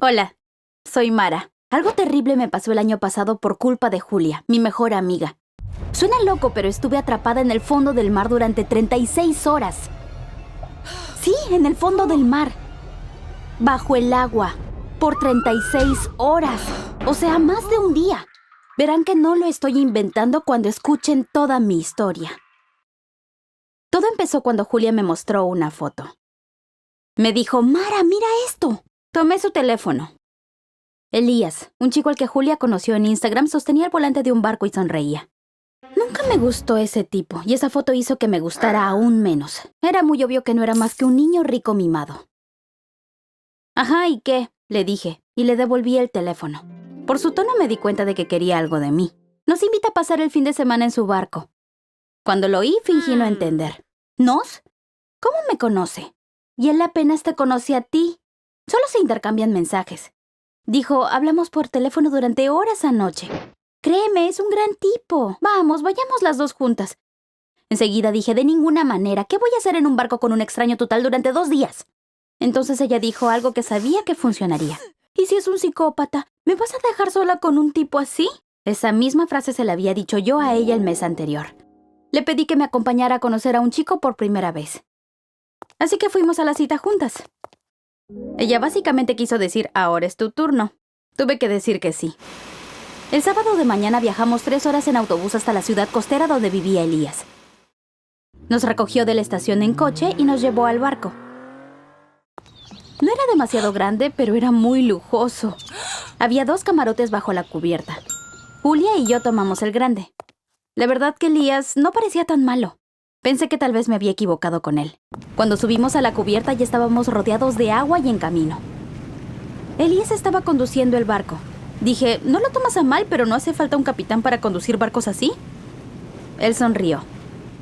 Hola, soy Mara. Algo terrible me pasó el año pasado por culpa de Julia, mi mejor amiga. Suena loco, pero estuve atrapada en el fondo del mar durante 36 horas. Sí, en el fondo del mar. Bajo el agua. Por 36 horas. O sea, más de un día. Verán que no lo estoy inventando cuando escuchen toda mi historia. Todo empezó cuando Julia me mostró una foto. Me dijo, Mara, mira esto. Tomé su teléfono. Elías, un chico al que Julia conoció en Instagram, sostenía el volante de un barco y sonreía. Nunca me gustó ese tipo, y esa foto hizo que me gustara aún menos. Era muy obvio que no era más que un niño rico mimado. Ajá, ¿y qué? Le dije, y le devolví el teléfono. Por su tono me di cuenta de que quería algo de mí. Nos invita a pasar el fin de semana en su barco. Cuando lo oí, fingí no entender. ¿Nos? ¿Cómo me conoce? Y él apenas te conoce a ti. Solo se intercambian mensajes. Dijo, hablamos por teléfono durante horas anoche. Créeme, es un gran tipo. Vamos, vayamos las dos juntas. Enseguida dije, de ninguna manera, ¿qué voy a hacer en un barco con un extraño total durante 2 días? Entonces ella dijo algo que sabía que funcionaría. ¿Y si es un psicópata? ¿Me vas a dejar sola con un tipo así? Esa misma frase se la había dicho yo a ella el mes anterior. Le pedí que me acompañara a conocer a un chico por primera vez. Así que fuimos a la cita juntas. Ella básicamente quiso decir, ahora es tu turno. Tuve que decir que sí. El sábado de mañana viajamos 3 horas en autobús hasta la ciudad costera donde vivía Elías. Nos recogió de la estación en coche y nos llevó al barco. No era demasiado grande, pero era muy lujoso. Había 2 camarotes bajo la cubierta. Julia y yo tomamos el grande. La verdad que Elías no parecía tan malo. Pensé que tal vez me había equivocado con él. Cuando subimos a la cubierta ya estábamos rodeados de agua y en camino. Elías estaba conduciendo el barco. Dije, no lo tomas a mal, pero ¿no hace falta un capitán para conducir barcos así? Él sonrió.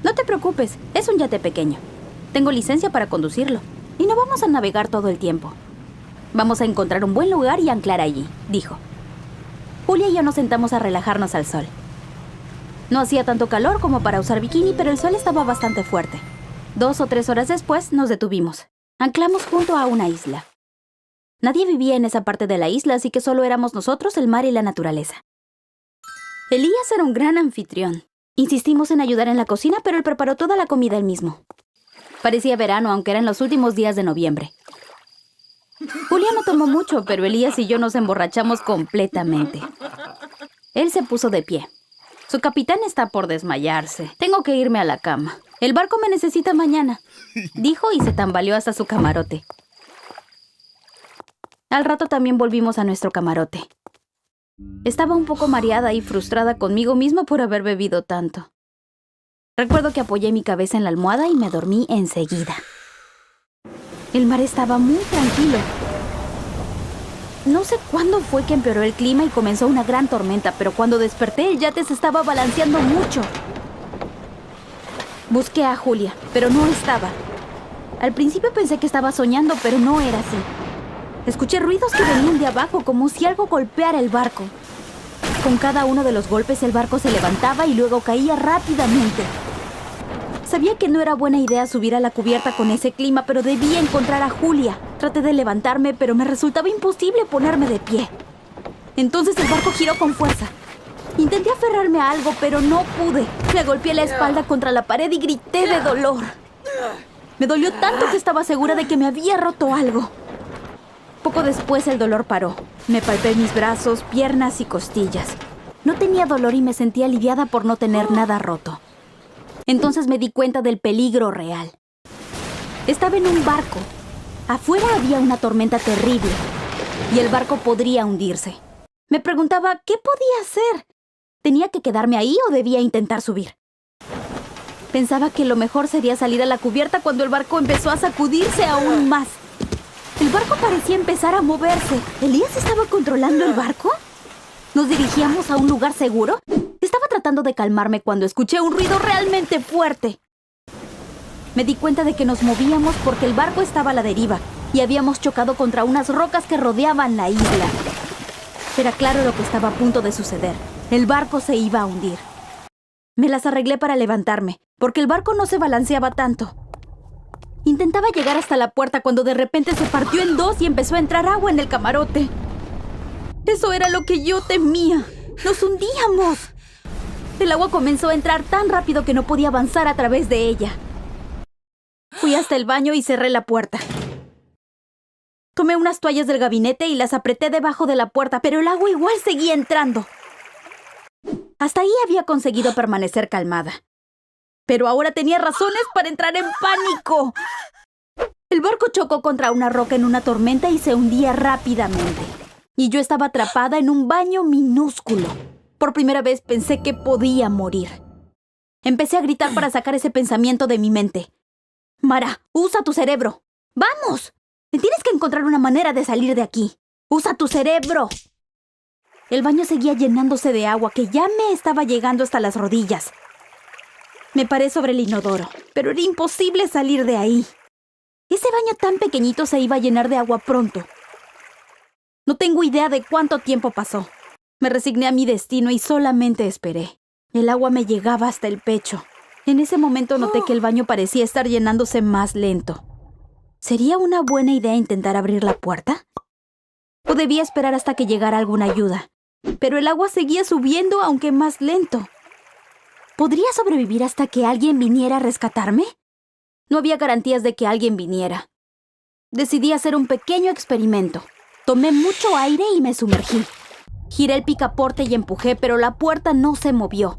No te preocupes, es un yate pequeño. Tengo licencia para conducirlo. Y no vamos a navegar todo el tiempo. Vamos a encontrar un buen lugar y anclar allí, dijo. Julia y yo nos sentamos a relajarnos al sol. No hacía tanto calor como para usar bikini, pero el sol estaba bastante fuerte. 2 o 3 horas después nos detuvimos. Anclamos junto a una isla. Nadie vivía en esa parte de la isla, así que solo éramos nosotros, el mar y la naturaleza. Elías era un gran anfitrión. Insistimos en ayudar en la cocina, pero él preparó toda la comida él mismo. Parecía verano, aunque eran los últimos días de noviembre. Julia no tomó mucho, pero Elías y yo nos emborrachamos completamente. Él se puso de pie. Su capitán está por desmayarse. Tengo que irme a la cama. El barco me necesita mañana, dijo y se tambaleó hasta su camarote. Al rato también volvimos a nuestro camarote. Estaba un poco mareada y frustrada conmigo misma por haber bebido tanto. Recuerdo que apoyé mi cabeza en la almohada y me dormí enseguida. El mar estaba muy tranquilo. No sé cuándo fue que empeoró el clima y comenzó una gran tormenta, pero cuando desperté el yate se estaba balanceando mucho. Busqué a Julia, pero no estaba. Al principio pensé que estaba soñando, pero no era así. Escuché ruidos que venían de abajo, como si algo golpeara el barco. Con cada uno de los golpes el barco se levantaba y luego caía rápidamente. Sabía que no era buena idea subir a la cubierta con ese clima, pero debía encontrar a Julia. Traté de levantarme, pero me resultaba imposible ponerme de pie. Entonces el barco giró con fuerza. Intenté aferrarme a algo, pero no pude. Me golpeé la espalda contra la pared y grité de dolor. Me dolió tanto que estaba segura de que me había roto algo. Poco después el dolor paró. Me palpé mis brazos, piernas y costillas. No tenía dolor y me sentía aliviada por no tener nada roto. Entonces me di cuenta del peligro real. Estaba en un barco. Afuera había una tormenta terrible y el barco podría hundirse. Me preguntaba, ¿qué podía hacer? ¿Tenía que quedarme ahí o debía intentar subir? Pensaba que lo mejor sería salir a la cubierta cuando el barco empezó a sacudirse aún más. El barco parecía empezar a moverse. ¿Elías estaba controlando el barco? ¿Nos dirigíamos a un lugar seguro? Estaba tratando de calmarme cuando escuché un ruido realmente fuerte. Me di cuenta de que nos movíamos porque el barco estaba a la deriva y habíamos chocado contra unas rocas que rodeaban la isla. Era claro lo que estaba a punto de suceder. El barco se iba a hundir. Me las arreglé para levantarme, porque el barco no se balanceaba tanto. Intentaba llegar hasta la puerta cuando de repente se partió en dos y empezó a entrar agua en el camarote. Eso era lo que yo temía. ¡Nos hundíamos! El agua comenzó a entrar tan rápido que no podía avanzar a través de ella. Fui hasta el baño y cerré la puerta. Tomé unas toallas del gabinete y las apreté debajo de la puerta, pero el agua igual seguía entrando. Hasta ahí había conseguido permanecer calmada. Pero ahora tenía razones para entrar en pánico. El barco chocó contra una roca en una tormenta y se hundía rápidamente. Y yo estaba atrapada en un baño minúsculo. Por primera vez pensé que podía morir. Empecé a gritar para sacar ese pensamiento de mi mente. Mara, usa tu cerebro. ¡Vamos! Tienes que encontrar una manera de salir de aquí. ¡Usa tu cerebro! El baño seguía llenándose de agua que ya me estaba llegando hasta las rodillas. Me paré sobre el inodoro, pero era imposible salir de ahí. Ese baño tan pequeñito se iba a llenar de agua pronto. No tengo idea de cuánto tiempo pasó. Me resigné a mi destino y solamente esperé. El agua me llegaba hasta el pecho. En ese momento noté que el baño parecía estar llenándose más lento. ¿Sería una buena idea intentar abrir la puerta? O debía esperar hasta que llegara alguna ayuda. Pero el agua seguía subiendo, aunque más lento. ¿Podría sobrevivir hasta que alguien viniera a rescatarme? No había garantías de que alguien viniera. Decidí hacer un pequeño experimento. Tomé mucho aire y me sumergí. Giré el picaporte y empujé, pero la puerta no se movió.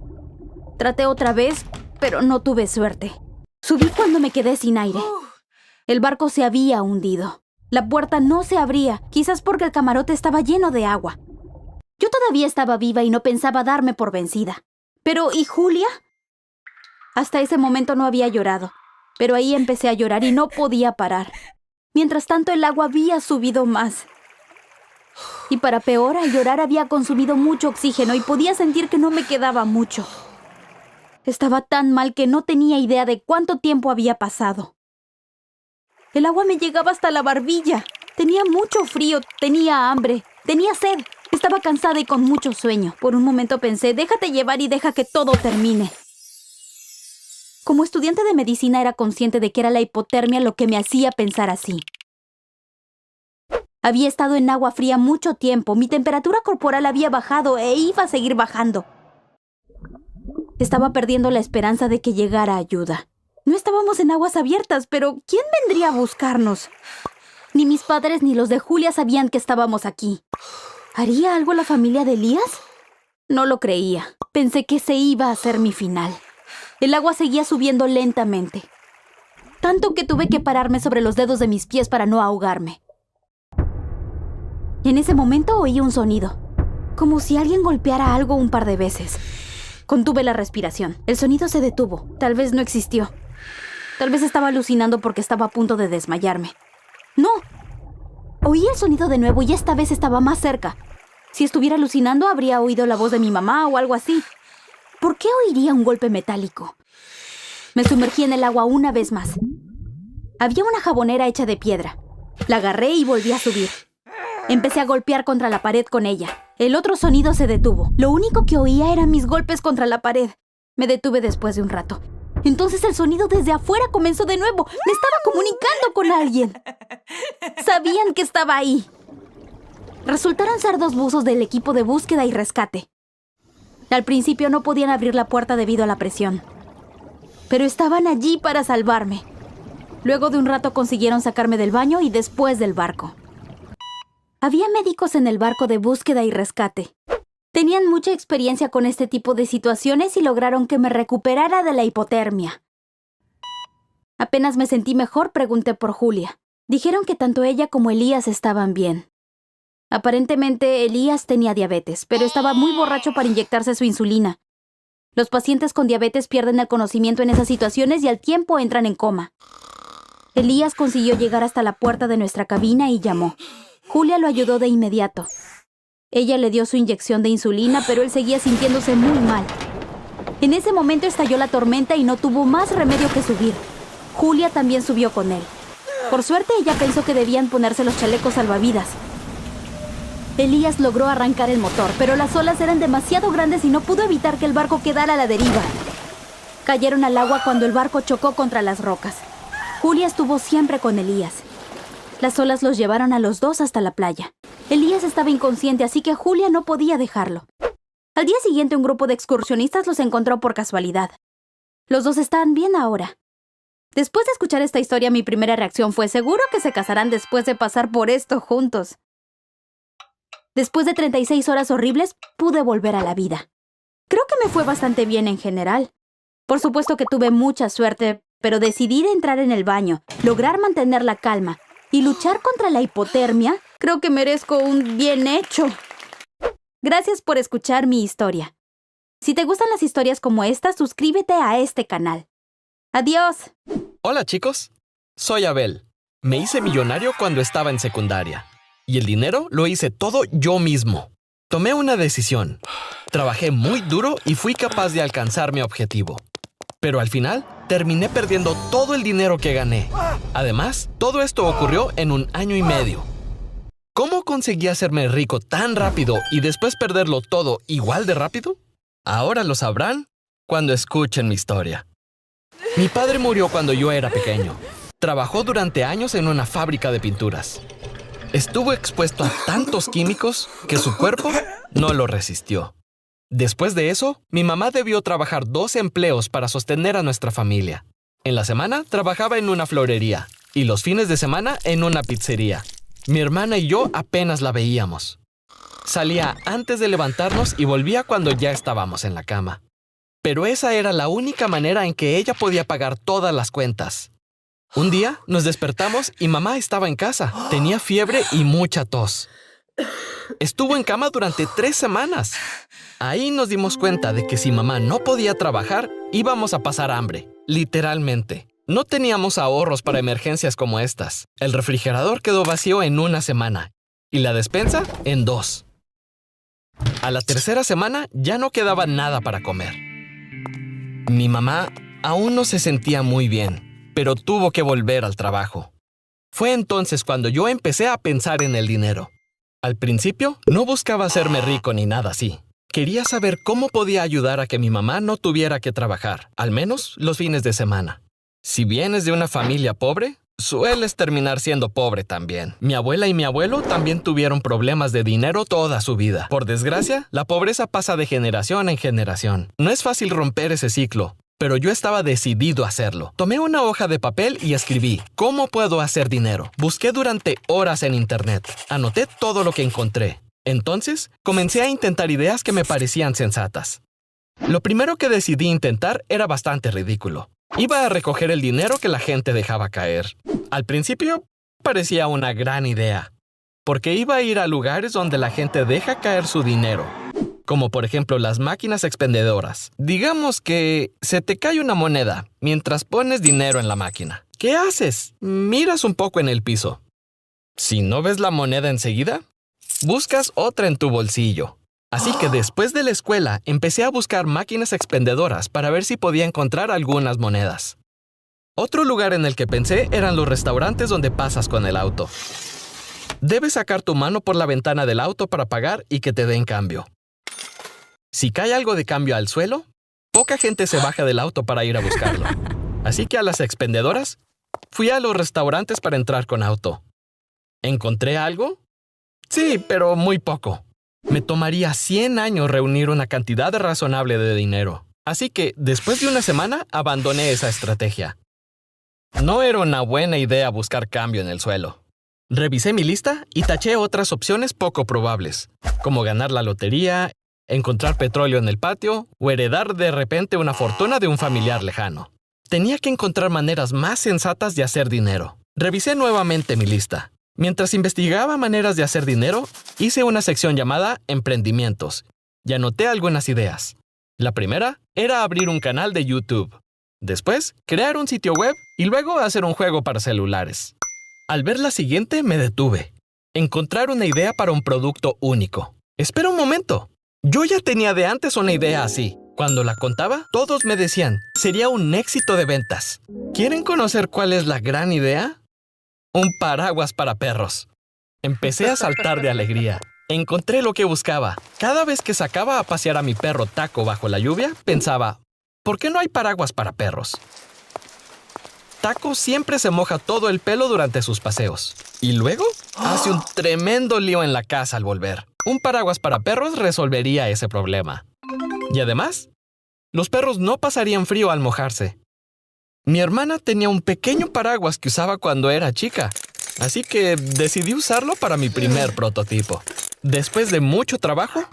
Traté otra vez, pero no tuve suerte. Subí cuando me quedé sin aire. El barco se había hundido. La puerta no se abría, quizás porque el camarote estaba lleno de agua. Yo todavía estaba viva y no pensaba darme por vencida. Pero, ¿y Julia? Hasta ese momento no había llorado, pero ahí empecé a llorar y no podía parar. Mientras tanto, el agua había subido más. Y para peor, al llorar había consumido mucho oxígeno y podía sentir que no me quedaba mucho. Estaba tan mal que no tenía idea de cuánto tiempo había pasado. El agua me llegaba hasta la barbilla. Tenía mucho frío, tenía hambre, tenía sed. Estaba cansada y con mucho sueño. Por un momento pensé, déjate llevar y deja que todo termine. Como estudiante de medicina era consciente de que era la hipotermia lo que me hacía pensar así. Había estado en agua fría mucho tiempo, mi temperatura corporal había bajado e iba a seguir bajando. Estaba perdiendo la esperanza de que llegara ayuda. No estábamos en aguas abiertas, pero ¿quién vendría a buscarnos? Ni mis padres ni los de Julia sabían que estábamos aquí. ¿Haría algo la familia de Elías? No lo creía. Pensé que ese iba a ser mi final. El agua seguía subiendo lentamente. Tanto que tuve que pararme sobre los dedos de mis pies para no ahogarme. En ese momento oí un sonido, como si alguien golpeara algo un par de veces. Contuve la respiración. El sonido se detuvo. Tal vez no existió. Tal vez estaba alucinando porque estaba a punto de desmayarme. ¡No! Oí el sonido de nuevo y esta vez estaba más cerca. Si estuviera alucinando, habría oído la voz de mi mamá o algo así. ¿Por qué oiría un golpe metálico? Me sumergí en el agua una vez más. Había una jabonera hecha de piedra. La agarré y volví a subir. Empecé a golpear contra la pared con ella. El otro sonido se detuvo. Lo único que oía eran mis golpes contra la pared. Me detuve después de un rato. Entonces el sonido desde afuera comenzó de nuevo. Me estaba comunicando con alguien. Sabían que estaba ahí. Resultaron ser 2 buzos del equipo de búsqueda y rescate. Al principio no podían abrir la puerta debido a la presión. Pero estaban allí para salvarme. Luego de un rato consiguieron sacarme del baño y después del barco. Había médicos en el barco de búsqueda y rescate. Tenían mucha experiencia con este tipo de situaciones y lograron que me recuperara de la hipotermia. Apenas me sentí mejor, pregunté por Julia. Dijeron que tanto ella como Elías estaban bien. Aparentemente, Elías tenía diabetes, pero estaba muy borracho para inyectarse su insulina. Los pacientes con diabetes pierden el conocimiento en esas situaciones y al tiempo entran en coma. Elías consiguió llegar hasta la puerta de nuestra cabina y llamó. Julia lo ayudó de inmediato. Ella le dio su inyección de insulina, pero él seguía sintiéndose muy mal. En ese momento estalló la tormenta y no tuvo más remedio que subir. Julia también subió con él. Por suerte, ella pensó que debían ponerse los chalecos salvavidas. Elías logró arrancar el motor, pero las olas eran demasiado grandes y no pudo evitar que el barco quedara a la deriva. Cayeron al agua cuando el barco chocó contra las rocas. Julia estuvo siempre con Elías. Las olas los llevaron a los dos hasta la playa. Elías estaba inconsciente, así que Julia no podía dejarlo. Al día siguiente, un grupo de excursionistas los encontró por casualidad. Los dos están bien ahora. Después de escuchar esta historia, mi primera reacción fue: seguro que se casarán después de pasar por esto juntos. Después de 36 horas horribles, pude volver a la vida. Creo que me fue bastante bien en general. Por supuesto que tuve mucha suerte, pero decidir entrar en el baño, lograr mantener la calma y luchar contra la hipotermia, creo que merezco un bien hecho. Gracias por escuchar mi historia. Si te gustan las historias como esta, suscríbete a este canal. ¡Adiós! Hola chicos, soy Abel. Me hice millonario cuando estaba en secundaria. Y el dinero lo hice todo yo mismo. Tomé una decisión. Trabajé muy duro y fui capaz de alcanzar mi objetivo. Pero al final, terminé perdiendo todo el dinero que gané. Además, todo esto ocurrió en 1 año y medio. ¿Cómo conseguí hacerme rico tan rápido y después perderlo todo igual de rápido? Ahora lo sabrán cuando escuchen mi historia. Mi padre murió cuando yo era pequeño. Trabajó durante años en una fábrica de pinturas. Estuvo expuesto a tantos químicos que su cuerpo no lo resistió. Después de eso, mi mamá debió trabajar 2 empleos para sostener a nuestra familia. En la semana trabajaba en una florería y los fines de semana en una pizzería. Mi hermana y yo apenas la veíamos. Salía antes de levantarnos y volvía cuando ya estábamos en la cama. Pero esa era la única manera en que ella podía pagar todas las cuentas. Un día nos despertamos y mamá estaba en casa. Tenía fiebre y mucha tos. Estuvo en cama durante 3 semanas. Ahí nos dimos cuenta de que si mamá no podía trabajar, íbamos a pasar hambre, literalmente. No teníamos ahorros para emergencias como estas. El refrigerador quedó vacío en 1 semana y la despensa en 2. A la 3ª semana ya no quedaba nada para comer. Mi mamá aún no se sentía muy bien, pero tuvo que volver al trabajo. Fue entonces cuando yo empecé a pensar en el dinero. Al principio, no buscaba hacerme rico ni nada así. Quería saber cómo podía ayudar a que mi mamá no tuviera que trabajar, al menos los fines de semana. Si vienes de una familia pobre, sueles terminar siendo pobre también. Mi abuela y mi abuelo también tuvieron problemas de dinero toda su vida. Por desgracia, la pobreza pasa de generación en generación. No es fácil romper ese ciclo, pero yo estaba decidido a hacerlo. Tomé una hoja de papel y escribí: ¿cómo puedo hacer dinero? Busqué durante horas en internet. Anoté todo lo que encontré. Entonces, comencé a intentar ideas que me parecían sensatas. Lo primero que decidí intentar era bastante ridículo. Iba a recoger el dinero que la gente dejaba caer. Al principio, parecía una gran idea, porque iba a ir a lugares donde la gente deja caer su dinero, como por ejemplo las máquinas expendedoras. Digamos que se te cae una moneda mientras pones dinero en la máquina. ¿Qué haces? Miras un poco en el piso. Si no ves la moneda enseguida, buscas otra en tu bolsillo. Así que después de la escuela, empecé a buscar máquinas expendedoras para ver si podía encontrar algunas monedas. Otro lugar en el que pensé eran los restaurantes donde pasas con el auto. Debes sacar tu mano por la ventana del auto para pagar y que te den cambio. Si cae algo de cambio al suelo, poca gente se baja del auto para ir a buscarlo. Así que a las expendedoras, fui a los restaurantes para entrar con auto. ¿Encontré algo? Sí, pero muy poco. Me tomaría 100 años reunir una cantidad razonable de dinero. Así que, después de una semana, abandoné esa estrategia. No era una buena idea buscar cambio en el suelo. Revisé mi lista y taché otras opciones poco probables, como ganar la lotería, encontrar petróleo en el patio o heredar de repente una fortuna de un familiar lejano. Tenía que encontrar maneras más sensatas de hacer dinero. Revisé nuevamente mi lista. Mientras investigaba maneras de hacer dinero, hice una sección llamada Emprendimientos y anoté algunas ideas. La primera era abrir un canal de YouTube. Después, crear un sitio web y luego hacer un juego para celulares. Al ver la siguiente, me detuve. Encontrar una idea para un producto único. Espera un momento. Yo ya tenía de antes una idea así. Cuando la contaba, todos me decían, sería un éxito de ventas. ¿Quieren conocer cuál es la gran idea? Un paraguas para perros. Empecé a saltar de alegría. Encontré lo que buscaba. Cada vez que sacaba a pasear a mi perro Taco bajo la lluvia, pensaba, ¿por qué no hay paraguas para perros? Taco siempre se moja todo el pelo durante sus paseos. Y luego hace un tremendo lío en la casa al volver. Un paraguas para perros resolvería ese problema. Y además, los perros no pasarían frío al mojarse. Mi hermana tenía un pequeño paraguas que usaba cuando era chica, así que decidí usarlo para mi primer prototipo. Después de mucho trabajo,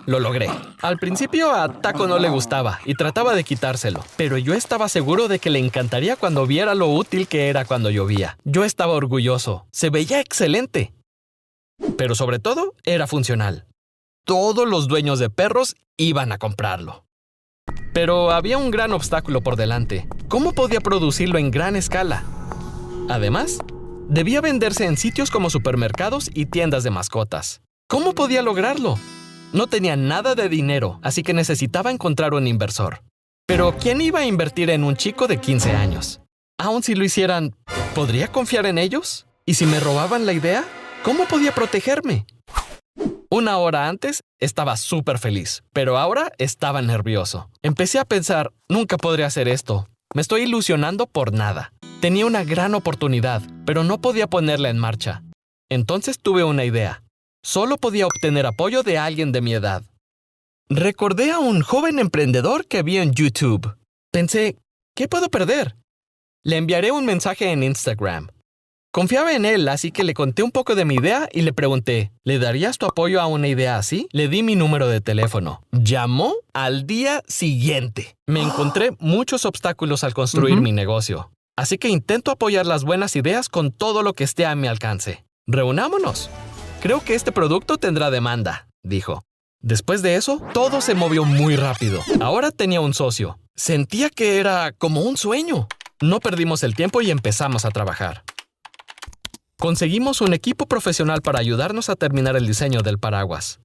lo logré. Al principio a Taco no le gustaba y trataba de quitárselo, pero yo estaba seguro de que le encantaría cuando viera lo útil que era cuando llovía. Yo estaba orgulloso. Se veía excelente. Pero sobre todo, era funcional. Todos los dueños de perros iban a comprarlo. Pero había un gran obstáculo por delante. ¿Cómo podía producirlo en gran escala? Además, debía venderse en sitios como supermercados y tiendas de mascotas. ¿Cómo podía lograrlo? No tenía nada de dinero, así que necesitaba encontrar un inversor. Pero ¿quién iba a invertir en un chico de 15 años? Aun si lo hicieran, ¿podría confiar en ellos? ¿Y si me robaban la idea? ¿Cómo podía protegerme? Una hora antes estaba súper feliz, pero ahora estaba nervioso. Empecé a pensar, nunca podré hacer esto. Me estoy ilusionando por nada. Tenía una gran oportunidad, pero no podía ponerla en marcha. Entonces tuve una idea. Solo podía obtener apoyo de alguien de mi edad. Recordé a un joven emprendedor que vi en YouTube. Pensé, ¿qué puedo perder? Le enviaré un mensaje en Instagram. Confiaba en él, así que le conté un poco de mi idea y le pregunté, ¿le darías tu apoyo a una idea así? Le di mi número de teléfono. Llamó al día siguiente. Me encontré muchos obstáculos al construir mi negocio, así que intento apoyar las buenas ideas con todo lo que esté a mi alcance. Reunámonos. Creo que este producto tendrá demanda, dijo. Después de eso, todo se movió muy rápido. Ahora tenía un socio. Sentía que era como un sueño. No perdimos el tiempo y empezamos a trabajar. Conseguimos un equipo profesional para ayudarnos a terminar el diseño del paraguas.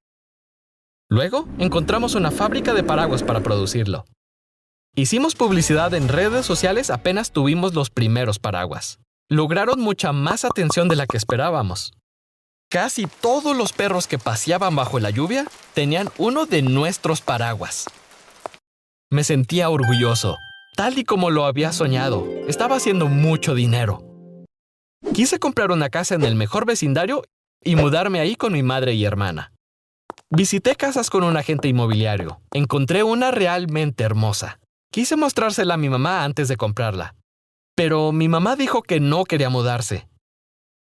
Luego, encontramos una fábrica de paraguas para producirlo. Hicimos publicidad en redes sociales apenas tuvimos los primeros paraguas. Lograron mucha más atención de la que esperábamos. Casi todos los perros que paseaban bajo la lluvia tenían uno de nuestros paraguas. Me sentía orgulloso, tal y como lo había soñado. Estaba haciendo mucho dinero. Quise comprar una casa en el mejor vecindario y mudarme ahí con mi madre y hermana. Visité casas con un agente inmobiliario. Encontré una realmente hermosa. Quise mostrársela a mi mamá antes de comprarla. Pero mi mamá dijo que no quería mudarse.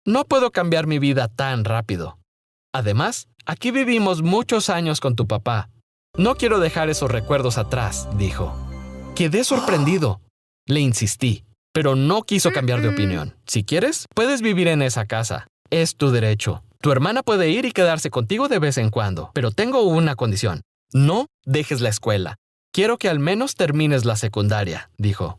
No puedo cambiar mi vida tan rápido. Además, aquí vivimos muchos años con tu papá. No quiero dejar esos recuerdos atrás, dijo. Quedé sorprendido. Le insistí. Pero no quiso cambiar de opinión. Si quieres, puedes vivir en esa casa. Es tu derecho. Tu hermana puede ir y quedarse contigo de vez en cuando. Pero tengo una condición. No dejes la escuela. Quiero que al menos termines la secundaria, dijo.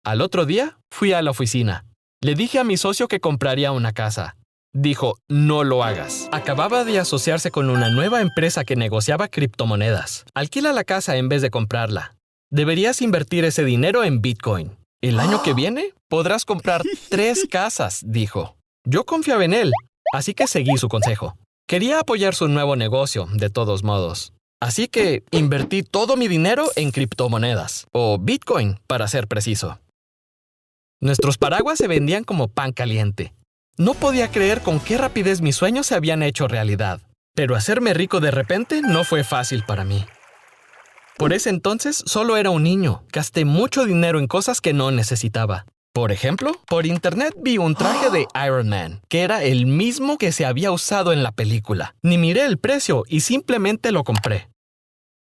Al otro día, fui a la oficina. Le dije a mi socio que compraría una casa. Dijo, no lo hagas. Acababa de asociarse con una nueva empresa que negociaba criptomonedas. Alquila la casa en vez de comprarla. Deberías invertir ese dinero en Bitcoin. El año que viene podrás comprar 3 casas, dijo. Yo confiaba en él, así que seguí su consejo. Quería apoyar su nuevo negocio, de todos modos. Así que invertí todo mi dinero en criptomonedas, o Bitcoin, para ser preciso. Nuestros paraguas se vendían como pan caliente. No podía creer con qué rapidez mis sueños se habían hecho realidad. Pero hacerme rico de repente no fue fácil para mí. Por ese entonces solo era un niño. Gasté mucho dinero en cosas que no necesitaba. Por ejemplo, por internet vi un traje de Iron Man, que era el mismo que se había usado en la película. Ni miré el precio y simplemente lo compré.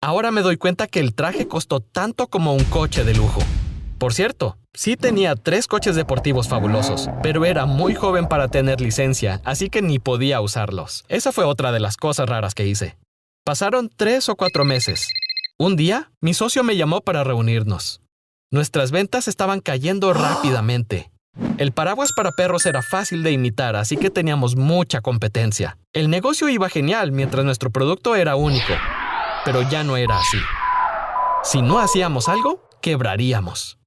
Ahora me doy cuenta que el traje costó tanto como un coche de lujo. Por cierto, sí tenía 3 coches deportivos fabulosos, pero era muy joven para tener licencia, así que ni podía usarlos. Esa fue otra de las cosas raras que hice. Pasaron 3 o 4 meses. Un día, mi socio me llamó para reunirnos. Nuestras ventas estaban cayendo rápidamente. El paraguas para perros era fácil de imitar, así que teníamos mucha competencia. El negocio iba genial mientras nuestro producto era único. Pero ya no era así. Si no hacíamos algo, quebraríamos.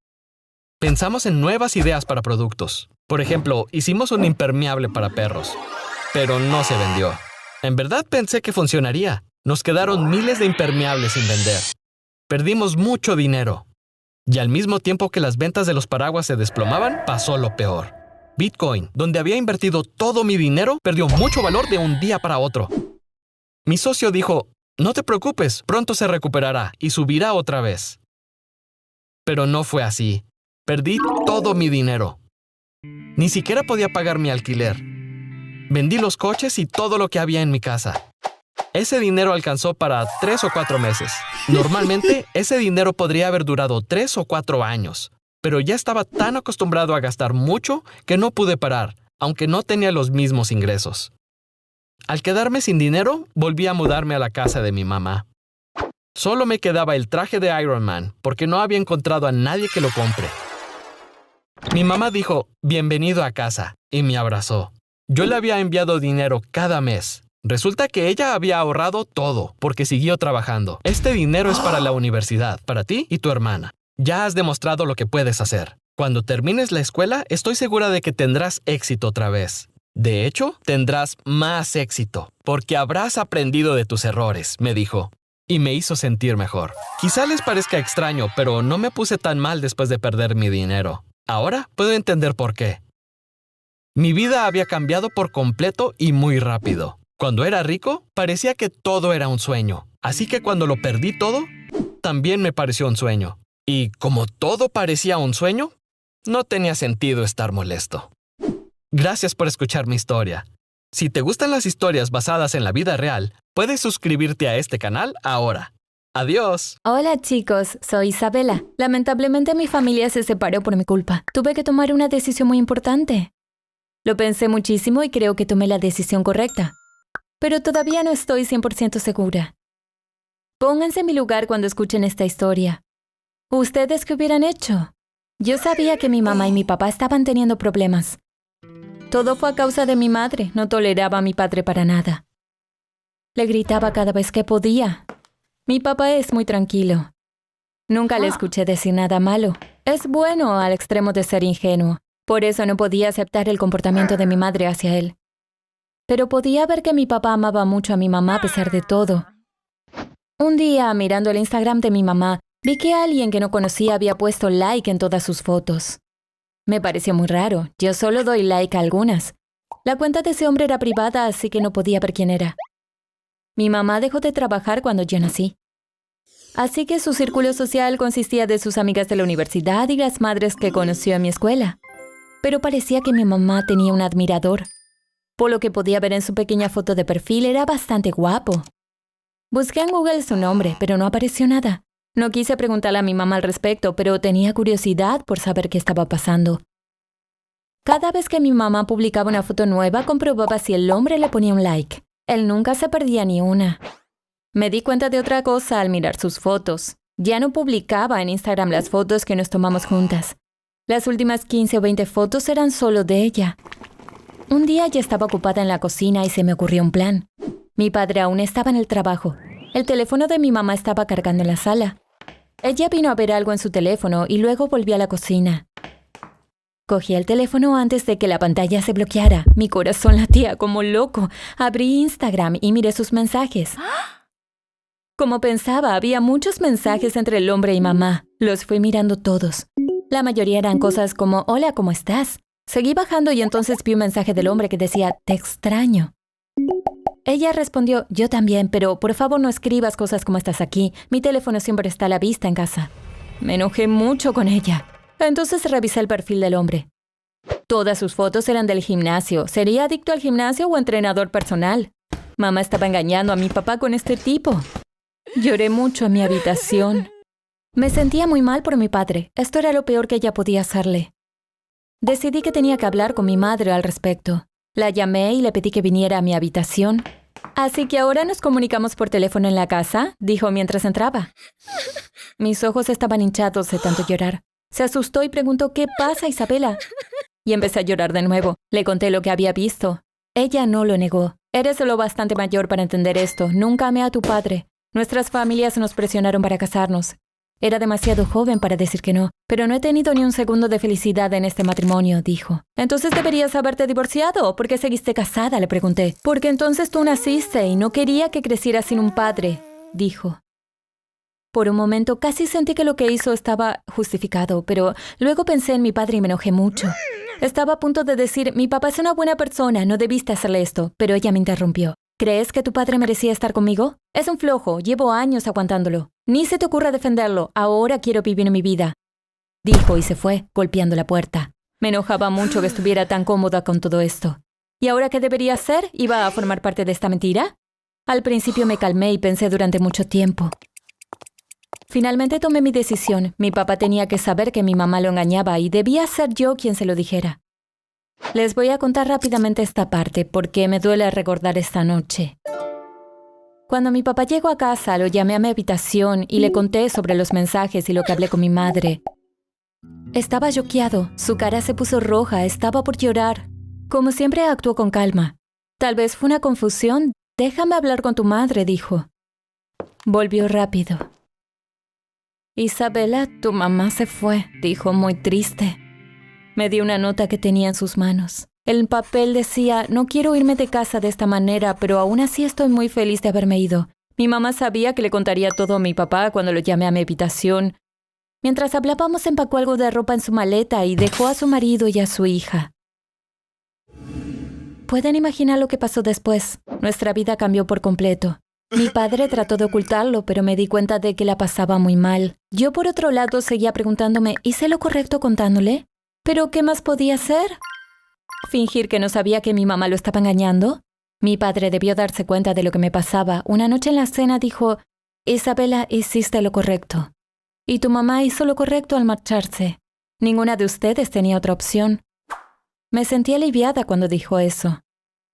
Pensamos en nuevas ideas para productos. Por ejemplo, hicimos un impermeable para perros. Pero no se vendió. En verdad pensé que funcionaría. Nos quedaron miles de impermeables sin vender. Perdimos mucho dinero. Y al mismo tiempo que las ventas de los paraguas se desplomaban, pasó lo peor. Bitcoin, donde había invertido todo mi dinero, perdió mucho valor de un día para otro. Mi socio dijo, no te preocupes, pronto se recuperará y subirá otra vez. Pero no fue así. Perdí todo mi dinero. Ni siquiera podía pagar mi alquiler. Vendí los coches y todo lo que había en mi casa. Ese dinero alcanzó para 3 o 4 meses. Normalmente, ese dinero podría haber durado 3 o 4 años. Pero ya estaba tan acostumbrado a gastar mucho que no pude parar, aunque no tenía los mismos ingresos. Al quedarme sin dinero, volví a mudarme a la casa de mi mamá. Solo me quedaba el traje de Iron Man, porque no había encontrado a nadie que lo compre. Mi mamá dijo, bienvenido a casa, y me abrazó. Yo le había enviado dinero cada mes. Resulta que ella había ahorrado todo, porque siguió trabajando. Este dinero es para la universidad, para ti y tu hermana. Ya has demostrado lo que puedes hacer. Cuando termines la escuela, estoy segura de que tendrás éxito otra vez. De hecho, tendrás más éxito, porque habrás aprendido de tus errores, me dijo. Y me hizo sentir mejor. Quizá les parezca extraño, pero no me puse tan mal después de perder mi dinero. Ahora puedo entender por qué. Mi vida había cambiado por completo y muy rápido. Cuando era rico, parecía que todo era un sueño. Así que cuando lo perdí todo, también me pareció un sueño. Y como todo parecía un sueño, no tenía sentido estar molesto. Gracias por escuchar mi historia. Si te gustan las historias basadas en la vida real, puedes suscribirte a este canal ahora. ¡Adiós! Hola chicos, soy Isabela. Lamentablemente mi familia se separó por mi culpa. Tuve que tomar una decisión muy importante. Lo pensé muchísimo y creo que tomé la decisión correcta. Pero todavía no estoy 100% segura. Pónganse en mi lugar cuando escuchen esta historia. ¿Ustedes qué hubieran hecho? Yo sabía que mi mamá y mi papá estaban teniendo problemas. Todo fue a causa de mi madre. No toleraba a mi padre para nada. Le gritaba cada vez que podía. Mi papá es muy tranquilo. Nunca le escuché decir nada malo. Es bueno al extremo de ser ingenuo. Por eso no podía aceptar el comportamiento de mi madre hacia él. Pero podía ver que mi papá amaba mucho a mi mamá a pesar de todo. Un día, mirando el Instagram de mi mamá, vi que alguien que no conocía había puesto like en todas sus fotos. Me pareció muy raro. Yo solo doy like a algunas. La cuenta de ese hombre era privada, así que no podía ver quién era. Mi mamá dejó de trabajar cuando yo nací. Así que su círculo social consistía de sus amigas de la universidad y las madres que conoció en mi escuela. Pero parecía que mi mamá tenía un admirador. Por lo que podía ver en su pequeña foto de perfil, era bastante guapo. Busqué en Google su nombre, pero no apareció nada. No quise preguntarle a mi mamá al respecto, pero tenía curiosidad por saber qué estaba pasando. Cada vez que mi mamá publicaba una foto nueva, comprobaba si el hombre le ponía un like. Él nunca se perdía ni una. Me di cuenta de otra cosa al mirar sus fotos. Ya no publicaba en Instagram las fotos que nos tomamos juntas. Las últimas 15 o 20 fotos eran solo de ella. Un día ya estaba ocupada en la cocina y se me ocurrió un plan. Mi padre aún estaba en el trabajo. El teléfono de mi mamá estaba cargando en la sala. Ella vino a ver algo en su teléfono y luego volvió a la cocina. Cogí el teléfono antes de que la pantalla se bloqueara. Mi corazón latía como loco. Abrí Instagram y miré sus mensajes. Como pensaba, había muchos mensajes entre el hombre y mamá. Los fui mirando todos. La mayoría eran cosas como, hola, ¿cómo estás? Seguí bajando y entonces vi un mensaje del hombre que decía, te extraño. Ella respondió, yo también, pero por favor no escribas cosas como estás aquí. Mi teléfono siempre está a la vista en casa. Me enojé mucho con ella. Entonces revisé el perfil del hombre. Todas sus fotos eran del gimnasio. ¿Sería adicto al gimnasio o entrenador personal? Mamá estaba engañando a mi papá con este tipo. Lloré mucho en mi habitación. Me sentía muy mal por mi padre. Esto era lo peor que ella podía hacerle. Decidí que tenía que hablar con mi madre al respecto. La llamé y le pedí que viniera a mi habitación. Así que ahora nos comunicamos por teléfono en la casa, dijo mientras entraba. Mis ojos estaban hinchados de tanto llorar. Se asustó y preguntó, ¿qué pasa, Isabela? Y empecé a llorar de nuevo. Le conté lo que había visto. Ella no lo negó. Eres lo bastante mayor para entender esto. Nunca amé a tu padre. Nuestras familias nos presionaron para casarnos. Era demasiado joven para decir que no, pero no he tenido ni un segundo de felicidad en este matrimonio, dijo. Entonces deberías haberte divorciado. ¿Por qué seguiste casada?, le pregunté. Porque entonces tú naciste y no quería que crecieras sin un padre, dijo. Por un momento casi sentí que lo que hizo estaba justificado, pero luego pensé en mi padre y me enojé mucho. Estaba a punto de decir, mi papá es una buena persona, no debiste hacerle esto, pero ella me interrumpió. ¿Crees que tu padre merecía estar conmigo? Es un flojo, llevo años aguantándolo. Ni se te ocurra defenderlo, ahora quiero vivir mi vida. Dijo y se fue, golpeando la puerta. Me enojaba mucho que estuviera tan cómoda con todo esto. ¿Y ahora qué debería hacer? ¿Iba a formar parte de esta mentira? Al principio me calmé y pensé durante mucho tiempo. Finalmente tomé mi decisión. Mi papá tenía que saber que mi mamá lo engañaba y debía ser yo quien se lo dijera. Les voy a contar rápidamente esta parte porque me duele recordar esta noche. Cuando mi papá llegó a casa, lo llamé a mi habitación y le conté sobre los mensajes y lo que hablé con mi madre. Estaba choqueado, su cara se puso roja, estaba por llorar. Como siempre actuó con calma. Tal vez fue una confusión. Déjame hablar con tu madre, dijo. Volvió rápido. Isabela, tu mamá se fue, dijo muy triste. Me dio una nota que tenía en sus manos. El papel decía, no quiero irme de casa de esta manera, pero aún así estoy muy feliz de haberme ido. Mi mamá sabía que le contaría todo a mi papá cuando lo llamé a mi habitación. Mientras hablábamos, empacó algo de ropa en su maleta y dejó a su marido y a su hija. Pueden imaginar lo que pasó después. Nuestra vida cambió por completo. Mi padre trató de ocultarlo, pero me di cuenta de que la pasaba muy mal. Yo, por otro lado, seguía preguntándome, ¿hice lo correcto contándole? ¿Pero qué más podía hacer? ¿Fingir que no sabía que mi mamá lo estaba engañando? Mi padre debió darse cuenta de lo que me pasaba. Una noche en la cena dijo, Isabela, hiciste lo correcto. Y tu mamá hizo lo correcto al marcharse. Ninguna de ustedes tenía otra opción. Me sentí aliviada cuando dijo eso.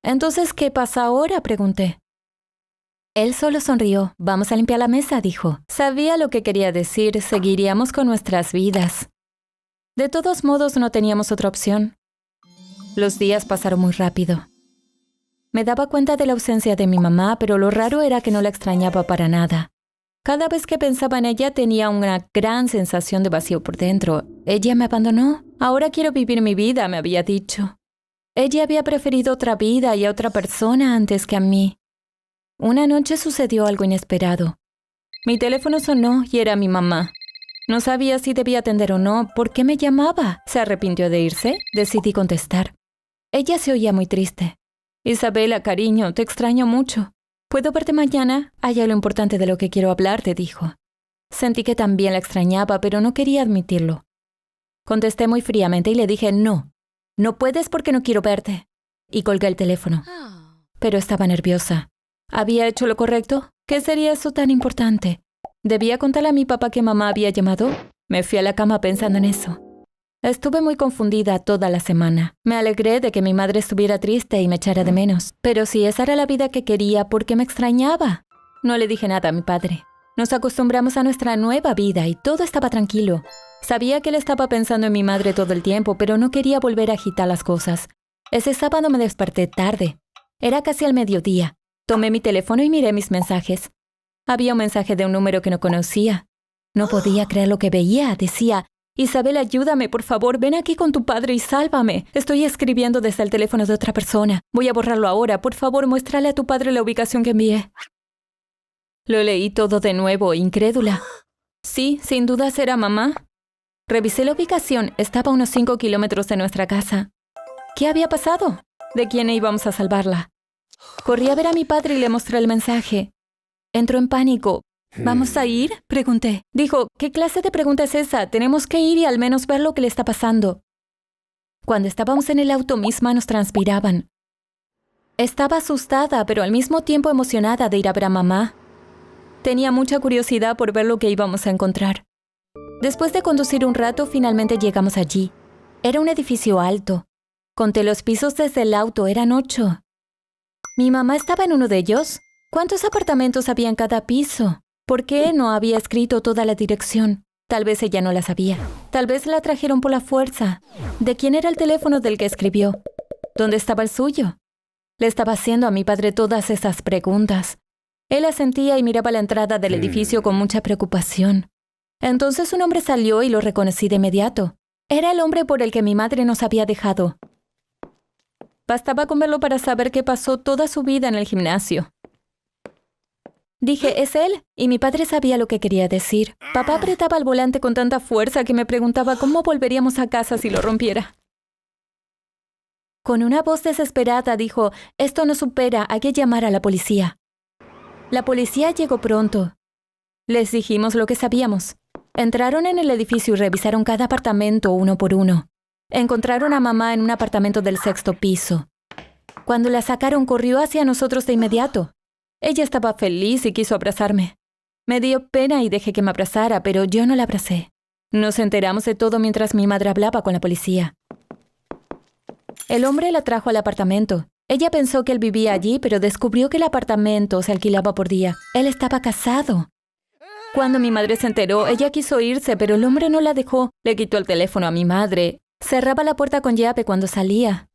Entonces, ¿qué pasa ahora?, pregunté. Él solo sonrió. Vamos a limpiar la mesa, dijo. Sabía lo que quería decir. Seguiríamos con nuestras vidas. De todos modos, no teníamos otra opción. Los días pasaron muy rápido. Me daba cuenta de la ausencia de mi mamá, pero lo raro era que no la extrañaba para nada. Cada vez que pensaba en ella tenía una gran sensación de vacío por dentro. Ella me abandonó. Ahora quiero vivir mi vida, me había dicho. Ella había preferido otra vida y a otra persona antes que a mí. Una noche sucedió algo inesperado. Mi teléfono sonó y era mi mamá. No sabía si debía atender o no. ¿Por qué me llamaba? ¿Se arrepintió de irse? Decidí contestar. Ella se oía muy triste. Isabela, cariño, te extraño mucho. ¿Puedo verte mañana? Hay algo importante de lo que quiero hablarte, dijo. Sentí que también la extrañaba, pero no quería admitirlo. Contesté muy fríamente y le dije, no puedes porque no quiero verte. Y colgué el teléfono. Pero estaba nerviosa. ¿Había hecho lo correcto? ¿Qué sería eso tan importante? ¿Debía contarle a mi papá que mamá había llamado? Me fui a la cama pensando en eso. Estuve muy confundida toda la semana. Me alegré de que mi madre estuviera triste y me echara de menos. Pero si esa era la vida que quería, ¿por qué me extrañaba? No le dije nada a mi padre. Nos acostumbramos a nuestra nueva vida y todo estaba tranquilo. Sabía que él estaba pensando en mi madre todo el tiempo, pero no quería volver a agitar las cosas. Ese sábado me desperté tarde. Era casi al mediodía. Tomé mi teléfono y miré mis mensajes. Había un mensaje de un número que no conocía. No podía creer lo que veía. Decía, Isabel, ayúdame, por favor, ven aquí con tu padre y sálvame. Estoy escribiendo desde el teléfono de otra persona. Voy a borrarlo ahora. Por favor, muéstrale a tu padre la ubicación que envié. Lo leí todo de nuevo, incrédula. Sí, sin duda era mamá. Revisé la ubicación. Estaba a unos 5 kilómetros de nuestra casa. ¿Qué había pasado? ¿De quién íbamos a salvarla? Corrí a ver a mi padre y le mostré el mensaje. Entró en pánico. ¿Vamos a ir?, pregunté. Dijo, ¿qué clase de pregunta es esa? Tenemos que ir y al menos ver lo que le está pasando. Cuando estábamos en el auto, mis manos transpiraban. Estaba asustada, pero al mismo tiempo emocionada de ir a ver a mamá. Tenía mucha curiosidad por ver lo que íbamos a encontrar. Después de conducir un rato, finalmente llegamos allí. Era un edificio alto. Conté los pisos desde el auto, eran 8. ¿Mi mamá estaba en uno de ellos? ¿Cuántos apartamentos había en cada piso? ¿Por qué no había escrito toda la dirección? Tal vez ella no la sabía. Tal vez la trajeron por la fuerza. ¿De quién era el teléfono del que escribió? ¿Dónde estaba el suyo? Le estaba haciendo a mi padre todas esas preguntas. Él asentía y miraba la entrada del edificio con mucha preocupación. Entonces un hombre salió y lo reconocí de inmediato. Era el hombre por el que mi madre nos había dejado. Bastaba con verlo para saber que pasó toda su vida en el gimnasio. Dije, es él, y mi padre sabía lo que quería decir. Papá apretaba el volante con tanta fuerza que me preguntaba cómo volveríamos a casa si lo rompiera. Con una voz desesperada dijo, esto no supera, hay que llamar a la policía. La policía llegó pronto. Les dijimos lo que sabíamos. Entraron en el edificio y revisaron cada apartamento uno por uno. Encontraron a mamá en un apartamento del 6º piso. Cuando la sacaron, corrió hacia nosotros de inmediato. Ella estaba feliz y quiso abrazarme. Me dio pena y dejé que me abrazara, pero yo no la abracé. Nos enteramos de todo mientras mi madre hablaba con la policía. El hombre la trajo al apartamento. Ella pensó que él vivía allí, pero descubrió que el apartamento se alquilaba por día. Él estaba casado. Cuando mi madre se enteró, ella quiso irse, pero el hombre no la dejó. Le quitó el teléfono a mi madre. Cerraba la puerta con llave cuando salía.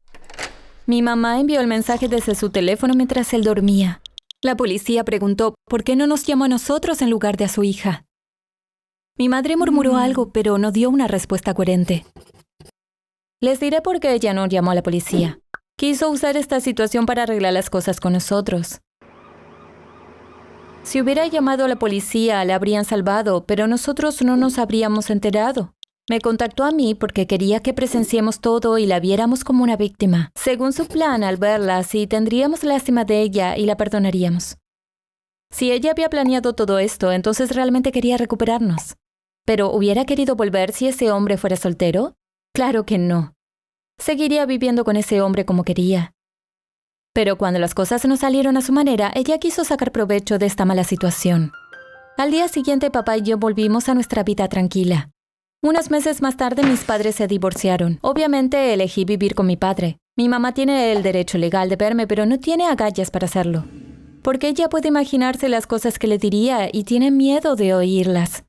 Mi mamá envió el mensaje desde su teléfono mientras él dormía. La policía preguntó, ¿por qué no nos llamó a nosotros en lugar de a su hija? Mi madre murmuró algo, pero no dio una respuesta coherente. Les diré por qué ella no llamó a la policía. Quiso usar esta situación para arreglar las cosas con nosotros. Si hubiera llamado a la policía, la habrían salvado, pero nosotros no nos habríamos enterado. Me contactó a mí porque quería que presenciemos todo y la viéramos como una víctima. Según su plan, al verla así, tendríamos lástima de ella y la perdonaríamos. Si ella había planeado todo esto, entonces realmente quería recuperarnos. ¿Pero hubiera querido volver si ese hombre fuera soltero? Claro que no. Seguiría viviendo con ese hombre como quería. Pero cuando las cosas no salieron a su manera, ella quiso sacar provecho de esta mala situación. Al día siguiente, papá y yo volvimos a nuestra vida tranquila. Unos meses más tarde, mis padres se divorciaron. Obviamente, elegí vivir con mi padre. Mi mamá tiene el derecho legal de verme, pero no tiene agallas para hacerlo. Porque ella puede imaginarse las cosas que le diría y tiene miedo de oírlas.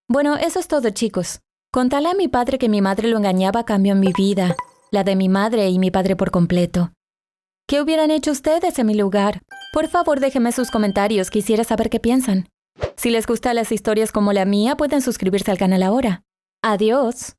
Bueno, eso es todo, chicos. Contarle a mi padre que mi madre lo engañaba cambió mi vida, la de mi madre y mi padre por completo. ¿Qué hubieran hecho ustedes en mi lugar? Por favor, déjenme sus comentarios, quisiera saber qué piensan. Si les gustan las historias como la mía, pueden suscribirse al canal ahora. Adiós.